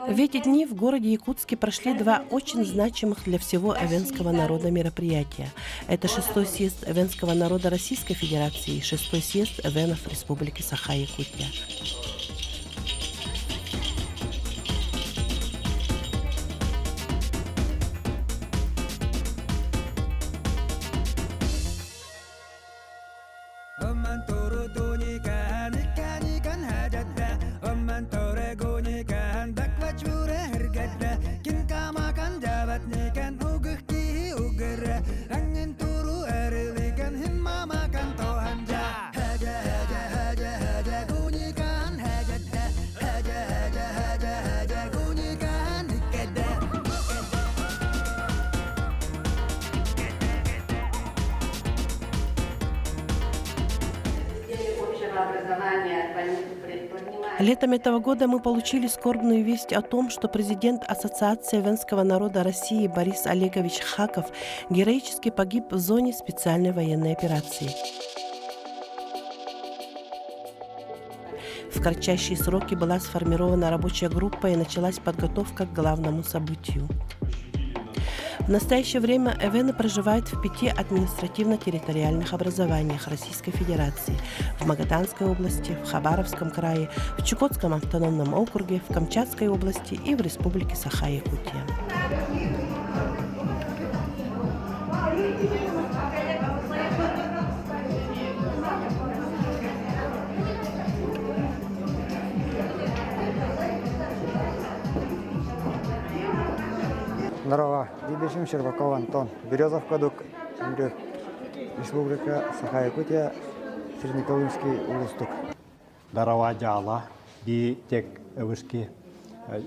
В эти дни в городе Якутске прошли два очень значимых для всего эвенского народа мероприятия. Это 6-й съезд эвенского народа Российской Федерации и 6-й съезд эвенов Республики Саха-Якутия. Летом этого года мы получили скорбную весть о том, что президент Ассоциации эвенского народа России Борис Олегович Хаков героически погиб в зоне специальной военной операции. В кратчайшие сроки была сформирована рабочая группа и началась подготовка к главному событию. В настоящее время эвены проживают в 5 административно-территориальных образованиях Российской Федерации: в Магаданской области, в Хабаровском крае, в Чукотском автономном округе, в Камчатской области и в Республике Саха-Якутия. Здорово, Дибишим Щербаков Антон, Березовка Дук, Республика Саха-Якутия, Среднеколымский улустук. Здорово, Джала, Би тек Эвышки,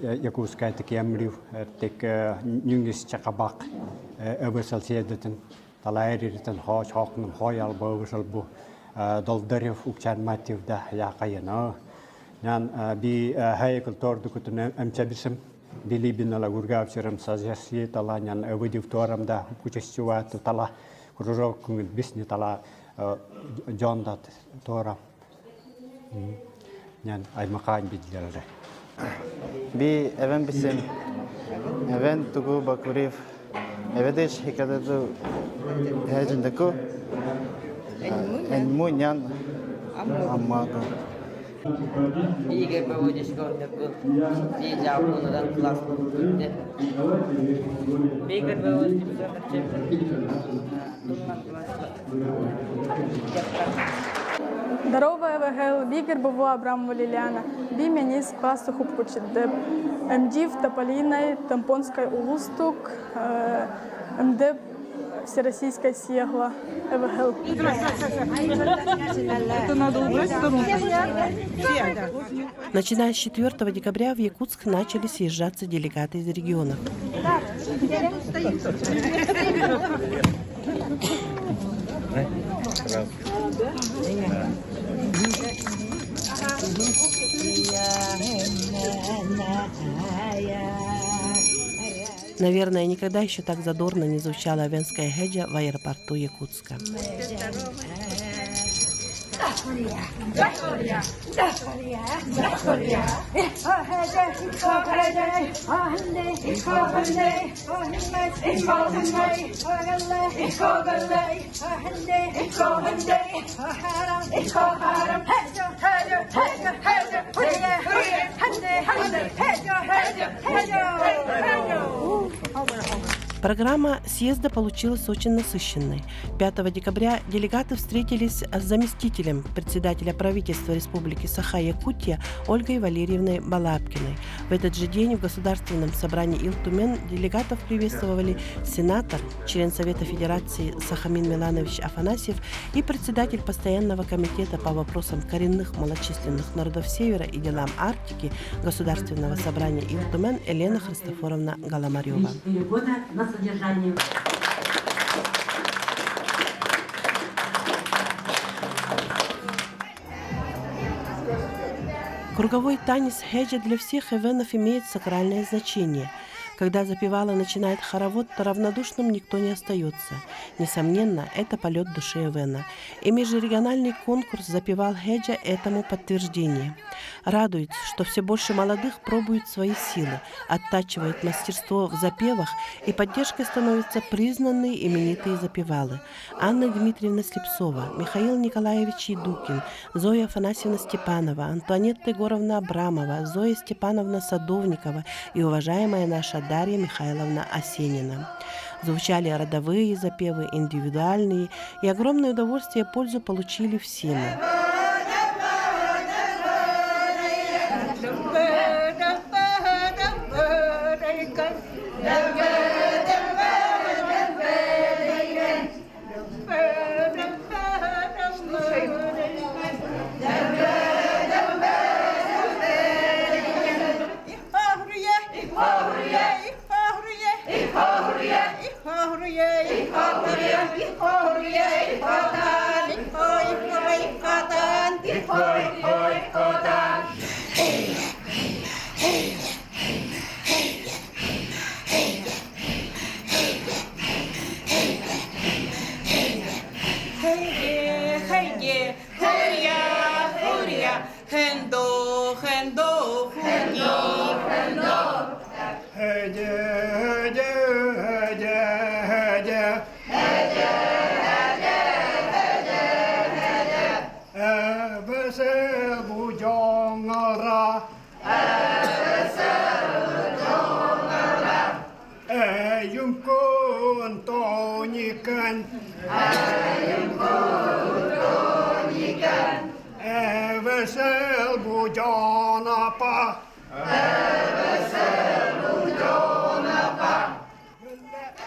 Якутская текемрив, тек Нюнгис Чакабак, Эвышал Седетен, Талайритен Хоч, Хокнум Хоял, Бовышалбу, Долдарев, Укчан Матив, да Якаяна. Нян Би Хайкл Тордукутен Мчабисем. Билибина лагургавчерам сазяси тала нян эвидив торам да кучестюа тала кружок кунгит бисни тала джондат тора нян аймакан бидлерде Би Эвен Бисем, Эвен Тугу Бакурив, Эведеш Хикадату Хэджиндаку, Энмунян Аммаку. Игорь проводишь контакт, и жабу на дан класс купите. Игорь проводишь Здорово, Евгел, Бігер Бова Абрамова Ліліана, Бі Мяніс класу Хупкучидеп, МДів Тополиной, Тампонской улустук, МД Всероссийская Сегла, Евгел. Начиная с 4 декабря в Якутск начали съезжаться делегаты из регионов. Наверное, никогда еще так задорно не звучала эвенская хеджа в аэропорту Якутска. Программа съезда получилась очень насыщенной. 5 декабря делегаты встретились с заместителем председателя правительства Республики Саха-Якутия Ольгой Валерьевной Балапкиной. В этот же день в Государственном собрании Ил-Тумен делегатов приветствовали сенатор, член Совета Федерации Сахамин Миланович Афанасьев и председатель Постоянного комитета по вопросам коренных малочисленных народов Севера и делам Арктики Государственного собрания Ил-Тумен Елена Христофоровна Галамарева. Содержанию. Круговой танец хеджа для всех эвенов имеет сакральное значение. Когда запевала начинает хоровод, то равнодушным никто не остается. Несомненно, это полет души Эвена. И межрегиональный конкурс «Запевал Хеджа» этому подтверждение. Радует, что все больше молодых пробуют свои силы, оттачивают мастерство в запевах, и поддержкой становятся признанные именитые запевалы. Анна Дмитриевна Слепцова, Михаил Николаевич Едукин, Зоя Афанасьевна Степанова, Антуанетта Егоровна Абрамова, Зоя Степановна Садовникова и уважаемая наша Дарья Михайловна Осенина. Звучали родовые запевы, индивидуальные, и огромное удовольствие и пользу получили все мы.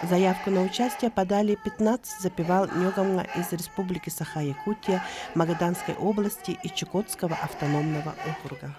Заявку на участие подали 15 запевал Нёгамга из Республики Саха-Якутия, Магаданской области и Чукотского автономного округа.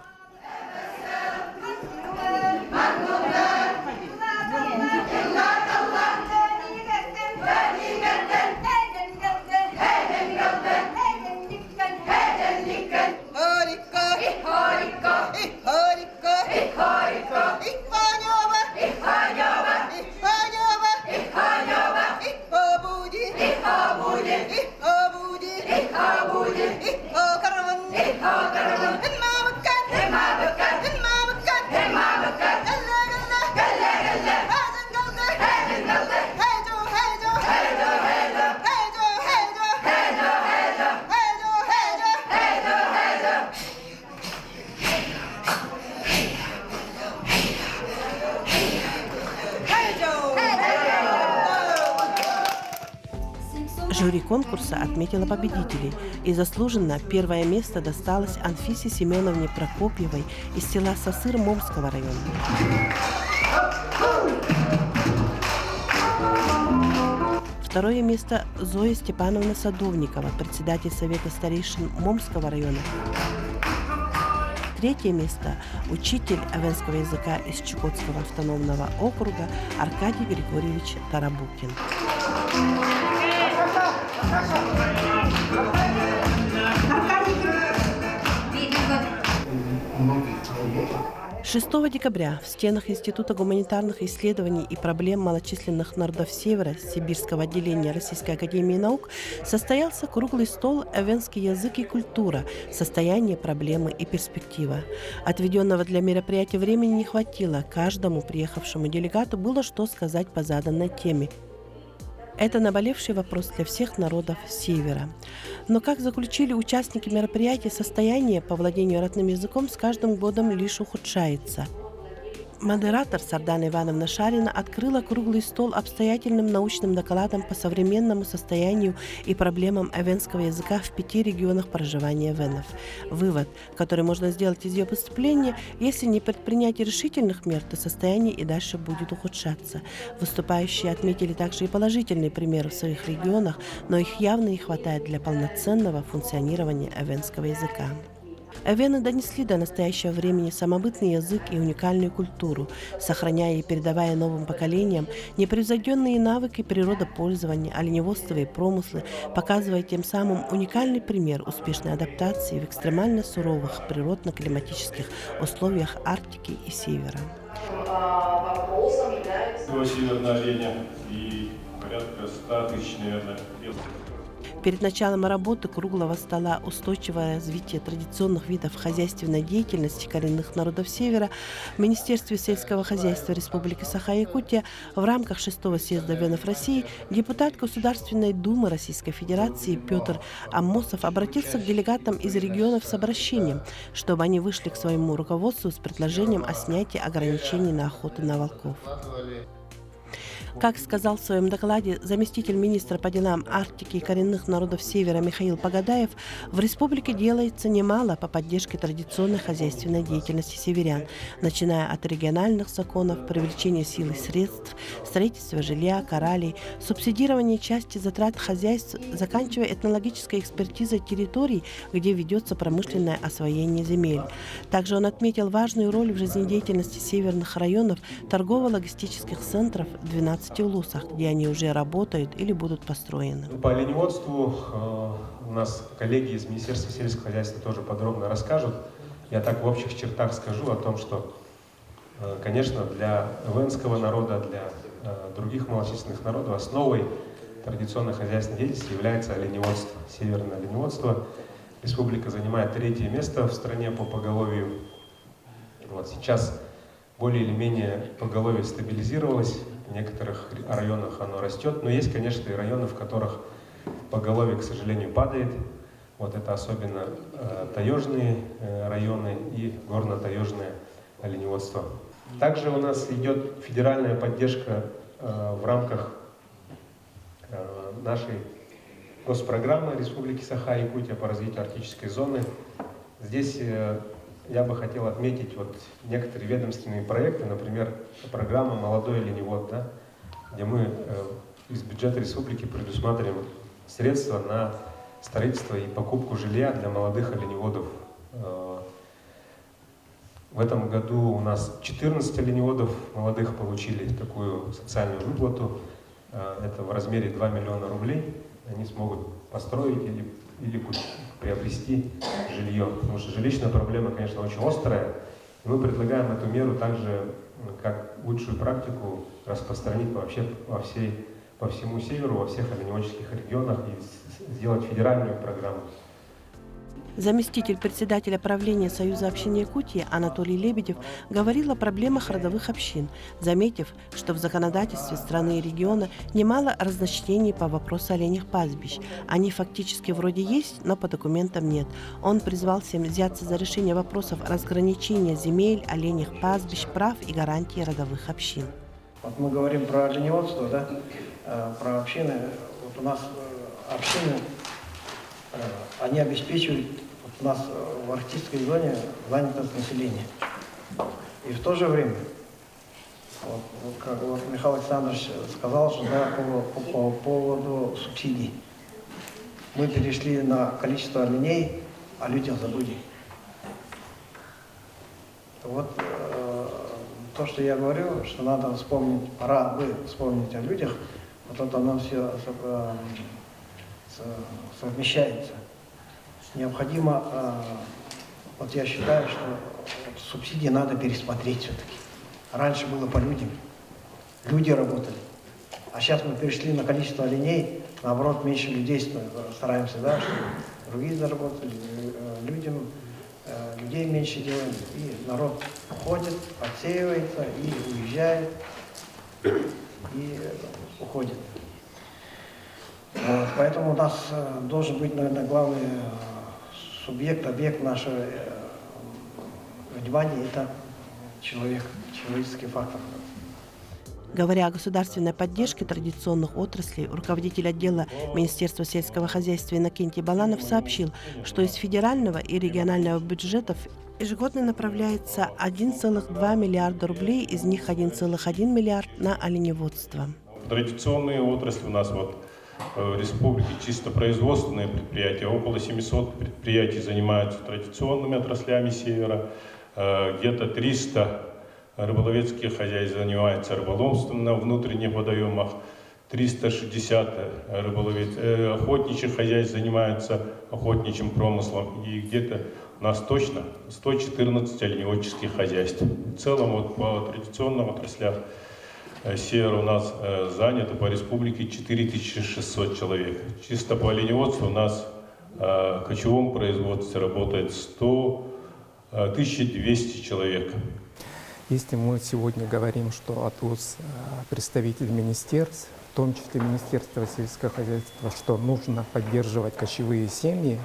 Жюри конкурса отметило победителей, и заслуженно первое место досталось Анфисе Семеновне Прокопьевой из села Сосыр Момского района. Второе место Зоя Степановна Садовникова, председатель Совета старейшин Момского района. Третье место – учитель эвенского языка из Чукотского автономного округа Аркадий Григорьевич Тарабукин. 6 декабря в стенах Института гуманитарных исследований и проблем малочисленных народов Севера Сибирского отделения Российской академии наук состоялся круглый стол «Эвенский язык и культура. Состояние, проблемы и перспектива». Отведенного для мероприятия времени не хватило. Каждому приехавшему делегату было что сказать по заданной теме. Это наболевший вопрос для всех народов Севера. Но, как заключили участники мероприятия, состояние по владению родным языком с каждым годом лишь ухудшается. Модератор Сардана Ивановна Шарина открыла круглый стол обстоятельным научным докладом по современному состоянию и проблемам эвенского языка в 5 регионах проживания эвенов. Вывод, который можно сделать из ее выступления: если не предпринять решительных мер, то состояние и дальше будет ухудшаться. Выступающие отметили также и положительные примеры в своих регионах, но их явно не хватает для полноценного функционирования эвенского языка. Эвены донесли до настоящего времени самобытный язык и уникальную культуру, сохраняя и передавая новым поколениям непревзойденные навыки природопользования, оленеводства и промыслы, показывая тем самым уникальный пример успешной адаптации в экстремально суровых природно-климатических условиях Арктики и Севера. Вопросом является Северной арене и порядка 100 тысяч, наверное, лет. Перед началом работы круглого стола «Устойчивое развитие традиционных видов хозяйственной деятельности коренных народов Севера» в Министерстве сельского хозяйства Республики Саха-Якутия в рамках 6-го съезда Венов России депутат Государственной Думы Российской Федерации Петр Аммосов обратился к делегатам из регионов с обращением, чтобы они вышли к своему руководству с предложением о снятии ограничений на охоту на волков. Как сказал в своем докладе заместитель министра по делам Арктики и коренных народов Севера Михаил Погадаев, в республике делается немало по поддержке традиционной хозяйственной деятельности северян, начиная от региональных законов, привлечения сил и средств, строительства жилья, коралей, субсидирования части затрат хозяйств, заканчивая этнологической экспертизой территорий, где ведется промышленное освоение земель. Также он отметил важную роль в жизнедеятельности северных районов торгово-логистических центров в 12 улусах, где они уже работают или будут построены. По оленеводству у нас коллеги из Министерства сельского хозяйства тоже подробно расскажут. Я так в общих чертах скажу о том, что, конечно, для эвенского народа, для других малочисленных народов основой традиционной хозяйственной деятельности является оленеводство. Северное оленеводство. Республика занимает 3-е место в стране по поголовью. Вот сейчас более или менее поголовье стабилизировалось. В некоторых районах оно растет, но есть, конечно, и районы, в которых поголовье, к сожалению, падает. Вот это особенно таежные районы и горно-таежное оленеводство. Также у нас идет федеральная поддержка в рамках нашей госпрограммы Республики Саха-Якутия по развитию арктической зоны. Здесь я бы хотел отметить вот некоторые ведомственные проекты, например, программа «Молодой оленевод», да, где мы из бюджета республики предусматриваем средства на строительство и покупку жилья для молодых оленеводов. В этом году у нас 14 оленеводов молодых получили такую социальную выплату. Это в размере 2 миллиона рублей. Они смогут построить или приобрести жилье. Потому что жилищная проблема, конечно, очень острая. И мы предлагаем эту меру также как лучшую практику распространить вообще по всему северу, во всех оленеводческих регионах и сделать федеральную программу. Заместитель председателя правления Союза общин Якутии Анатолий Лебедев говорил о проблемах родовых общин, заметив, что в законодательстве страны и региона немало разночтений по вопросу оленьих пастбищ. Они фактически вроде есть, но по документам нет. Он призвал всем взяться за решение вопросов разграничения земель, оленьих пастбищ, прав и гарантий родовых общин. Вот мы говорим про оленеводство, да, про общины. Вот у нас общины, они обеспечивают у нас в арктической зоне занятость населения. И в то же время, как Михаил Александрович сказал, что да, по поводу субсидий. Мы перешли на количество оленей, о людях забыли. Вот то, что я говорю, что надо вспомнить, пора бы вспомнить о людях, вот это оно все совмещается. Необходимо, вот я считаю, что субсидии надо пересмотреть все-таки. Раньше было по людям, люди работали, а сейчас мы перешли на количество оленей, наоборот, меньше людей стараемся, да, чтобы другие заработали, людям, людей меньше делаем, и народ уходит, отсеивается и уезжает, и уходит. Вот, поэтому у нас должен быть, наверное, главный субъект, объект нашего внимания – это человек, человеческий фактор. Говоря о государственной поддержке традиционных отраслей, руководитель отдела Министерства сельского хозяйства Иннокентий Баланов сообщил, что из федерального и регионального бюджетов ежегодно направляется 1,2 миллиарда рублей, из них 1,1 миллиард на оленеводство. Традиционные отрасли у нас в республике чисто производственные предприятия. Около 700 предприятий занимаются традиционными отраслями севера. Где-то 300 рыболовецких хозяйств занимаются рыболовством на внутренних водоемах. 360 охотничьих хозяйств занимаются охотничьим промыслом. И где-то у нас точно 114 оленеводческих хозяйств. В целом по традиционным отраслям севера у нас занято по республике 4600 человек. Чисто по оленеводству у нас в кочевом производстве работает 1200 человек. Если мы сегодня говорим, что отвоз представителей министерств, в том числе Министерства сельского хозяйства, что нужно поддерживать кочевые семьи,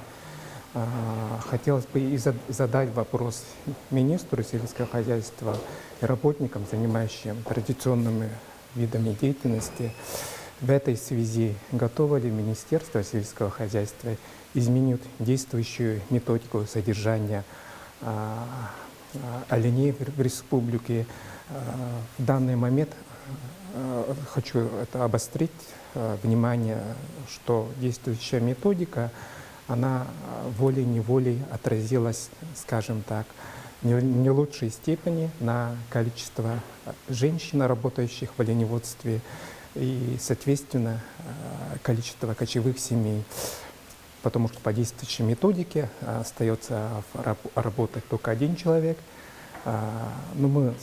хотелось бы и задать вопрос министру сельского хозяйства и работникам, занимающим традиционными видами деятельности. В этой связи готово ли Министерство сельского хозяйства изменить действующую методику содержания оленей в республике? В данный момент хочу это обострить внимание, что действующая методика, она волей-неволей отразилась, скажем так, в не лучшей степени на количество женщин, работающих в оленеводстве, и, соответственно, количество кочевых семей. Потому что по действующей методике остается работать только один человек. Но мы,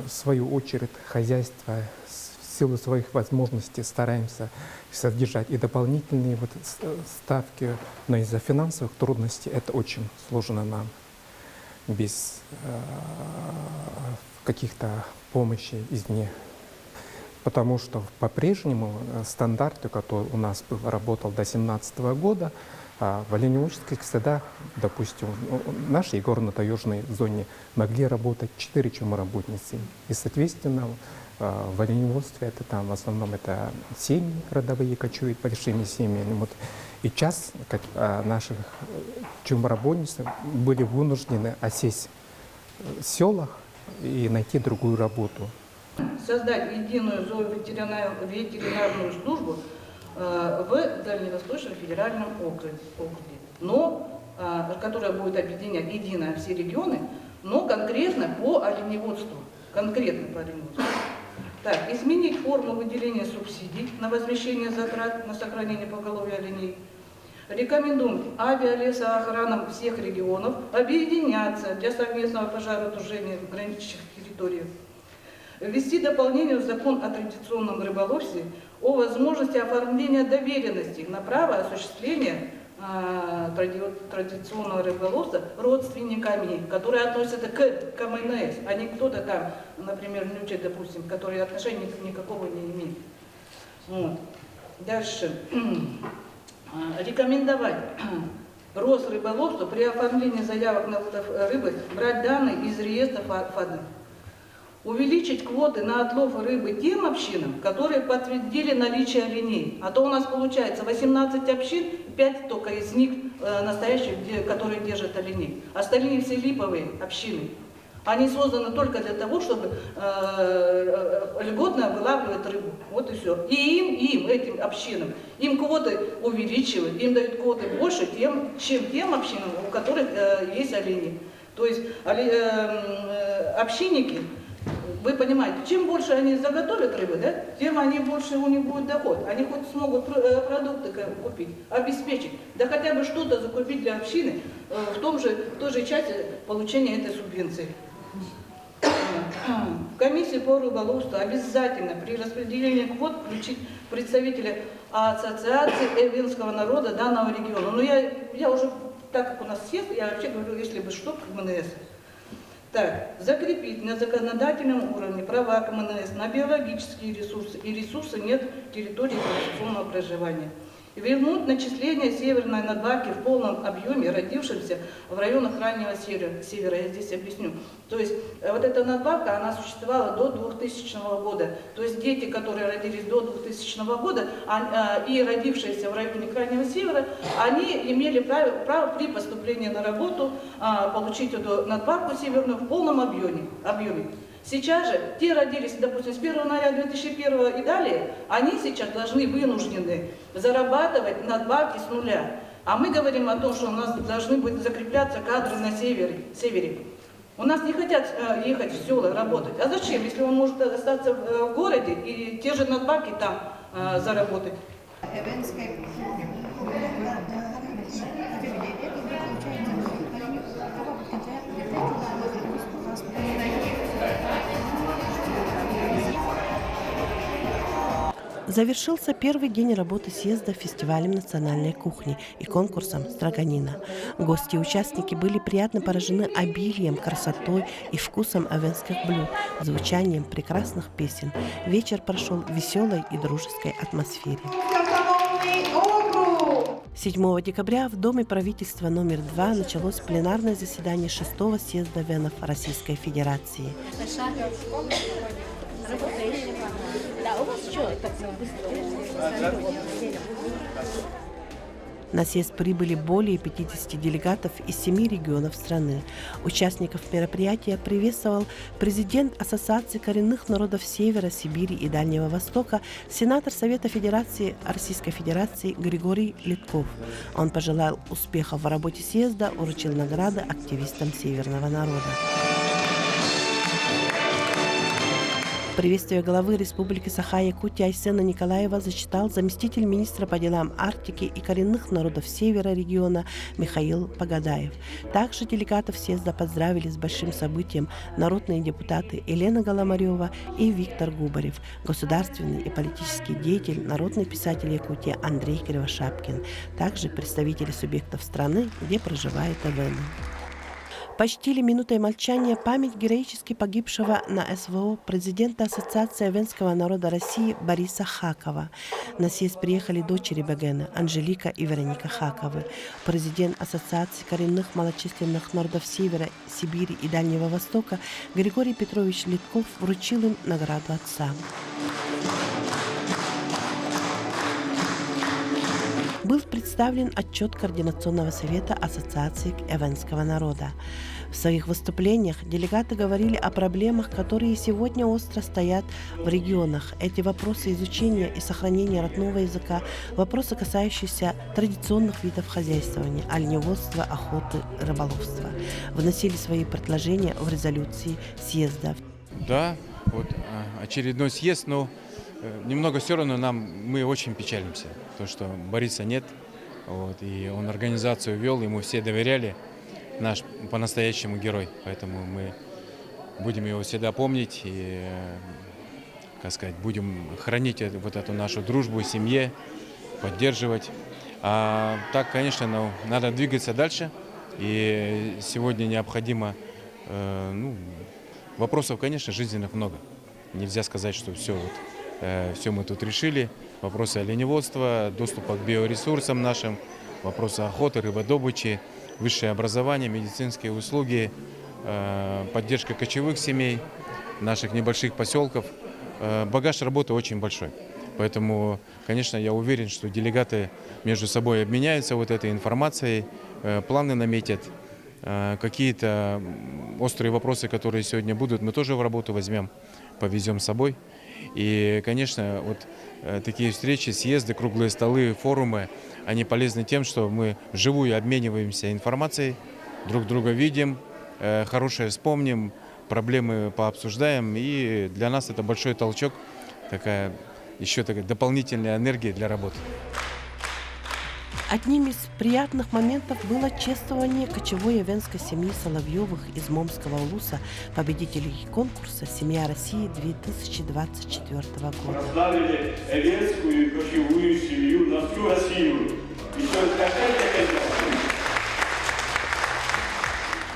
в свою очередь, хозяйство в силу своих возможностей стараемся содержать и дополнительные ставки, но из-за финансовых трудностей это очень сложно нам без каких-то помощи извне. Потому что по-прежнему стандарты, который у нас работал до 2017 года, в оленеводческих садах, допустим, в нашей горно-таежной зоне могли работать 4 чумоработницы. И, соответственно, в оленеводстве это там в основном это семьи родовые кочуют большими семьями. Вот. И часть наших чумоработниц были вынуждены осесть в селах и найти другую работу. Создать единую зооветеринарную службу в Дальневосточном федеральном округе, но которая будет объединять едино все регионы, но конкретно по оленеводству. Так, изменить форму выделения субсидий на возмещение затрат на сохранение поголовья оленей. Рекомендуем авиалесоохранам всех регионов объединяться для совместного пожаротушения в граничных территориях. Ввести дополнение в закон о традиционном рыболовстве о возможности оформления доверенности на право осуществления традиционного рыболовства родственниками, которые относятся к КМНС, а не кто-то там, например, Нюче, допустим, который отношения никакого не имеет. Вот. Дальше. Рекомендовать Росрыболовству при оформлении заявок на вылов рыбы брать данные из реестра ФАДа. Увеличить квоты на отлов рыбы тем общинам, которые подтвердили наличие оленей. А то у нас получается 18 общин, 5 только из них настоящих, которые держат оленей. Остальные все липовые общины. Они созданы только для того, чтобы льготно вылавливать рыбу. Вот и все. И этим общинам, им квоты увеличивают, им дают квоты больше, чем тем общинам, у которых есть олени. То есть общинники, вы понимаете, чем больше они заготовят рыбы, да, тем больше у них будет доход. Они хоть смогут продукты купить, обеспечить, да хотя бы что-то закупить для общины в той же части получения этой субвенции. В комиссию по рыболовству обязательно при распределении квот включить представителя ассоциации эвенского народа данного региона. Но я уже, так как у нас съезд, я вообще говорю, если бы что, КМНС. Так, закрепить на законодательном уровне права КМНС на биологические ресурсы и ресурсы нет территории традиционного проживания. Вернуть начисление северной надбавки в полном объеме родившимся в районах раннего севера. Я здесь объясню. То есть вот эта надбавка, она существовала до 2000 года. То есть дети, которые родились до 2000 года и родившиеся в районе крайнего севера, они имели право при поступлении на работу получить эту надбавку северную в полном объеме. Сейчас же те родились, допустим, с 1 января 2001 и далее, они сейчас вынуждены зарабатывать надбавки с нуля. А мы говорим о том, что у нас должны быть закрепляться кадры на севере. У нас не хотят ехать в села работать. А зачем, если он может остаться в городе и те же надбавки там заработать? Завершился первый день работы съезда фестивалем национальной кухни и конкурсом «Строганина». Гости и участники были приятно поражены обилием, красотой и вкусом эвенских блюд, звучанием прекрасных песен. Вечер прошел в веселой и дружеской атмосфере. 7 декабря в Доме правительства номер 2 началось пленарное заседание 6-го съезда венов Российской Федерации. На съезд прибыли более 50 делегатов из 7 регионов страны. Участников мероприятия приветствовал президент Ассоциации коренных народов Севера, Сибири и Дальнего Востока, сенатор Совета Федерации Российской Федерации Григорий Литков. Он пожелал успехов в работе съезда, вручил награды активистам северного народа. Приветствие главы Республики Саха-Якутия Айсена Николаева зачитал заместитель министра по делам Арктики и коренных народов Севера региона Михаил Погадаев. Также делегатов съезда поздравили с большим событием народные депутаты Елена Голомарева и Виктор Губарев, государственный и политический деятель, народный писатель Якутии Андрей Кривошапкин, также представители субъектов страны, где проживают эвены. Почтили минутой молчания память героически погибшего на СВО президента Ассоциации эвенского народа России Бориса Хакова. На съезд приехали дочери Бегена Анжелика и Вероника Хаковы. Президент Ассоциации коренных малочисленных народов Севера, Сибири и Дальнего Востока Григорий Петрович Литков вручил им награду отца. Был представлен отчет Координационного совета Ассоциации эвенского народа. В своих выступлениях делегаты говорили о проблемах, которые сегодня остро стоят в регионах. Эти вопросы изучения и сохранения родного языка, вопросы, касающиеся традиционных видов хозяйствования, оленеводства, охоты, рыболовства. Вносили свои предложения в резолюции съезда. Да, вот очередной съезд, но немного все равно мы очень печалимся, то, что Бориса нет, вот, и он организацию вел, ему все доверяли, наш по-настоящему герой, поэтому мы будем его всегда помнить и, как сказать, будем хранить вот эту нашу дружбу, семье, поддерживать. А так, конечно, надо двигаться дальше, и сегодня необходимо, вопросов, конечно, жизненных много. Нельзя сказать, что все мы тут решили. Вопросы оленеводства, доступа к биоресурсам нашим, вопросы охоты, рыбодобычи, высшее образование, медицинские услуги, поддержка кочевых семей, наших небольших поселков. Багаж работы очень большой. Поэтому, конечно, я уверен, что делегаты между собой обменяются вот этой информацией, планы наметят, какие-то острые вопросы, которые сегодня будут, мы тоже в работу возьмем, повезем с собой. И, конечно, вот такие встречи, съезды, круглые столы, форумы, они полезны тем, что мы вживую обмениваемся информацией, друг друга видим, хорошее вспомним, проблемы пообсуждаем. И для нас это большой толчок, такая дополнительная энергия для работы. Одним из приятных моментов было чествование кочевой эвенской семьи Соловьевых из Момского улуса, победителей конкурса «Семья России» 2024 года. Прославили эвенскую кочевую семью на всю Россию.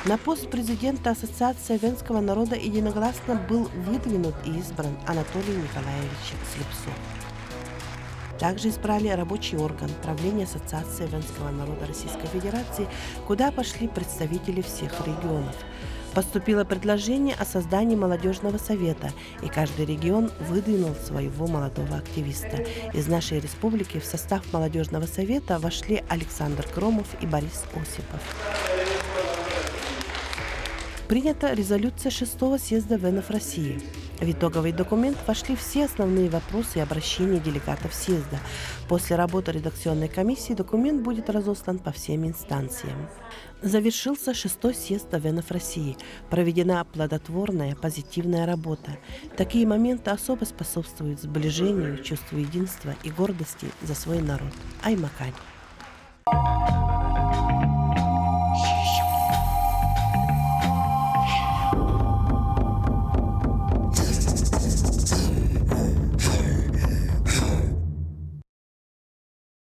На пост президента Ассоциации эвенского народа единогласно был выдвинут и избран Анатолий Николаевич Слепцов. Также избрали рабочий орган правления Ассоциации эвенского народа Российской Федерации, куда пошли представители всех регионов. Поступило предложение о создании молодежного совета, и каждый регион выдвинул своего молодого активиста. Из нашей республики в состав молодежного совета вошли Александр Громов и Борис Осипов. Принята резолюция 6-го съезда венов России. В итоговый документ вошли все основные вопросы и обращения делегатов съезда. После работы редакционной комиссии документ будет разослан по всем инстанциям. Завершился 6-й съезд венов России. Проведена плодотворная, позитивная работа. Такие моменты особо способствуют сближению, чувству единства и гордости за свой народ. Аймакань.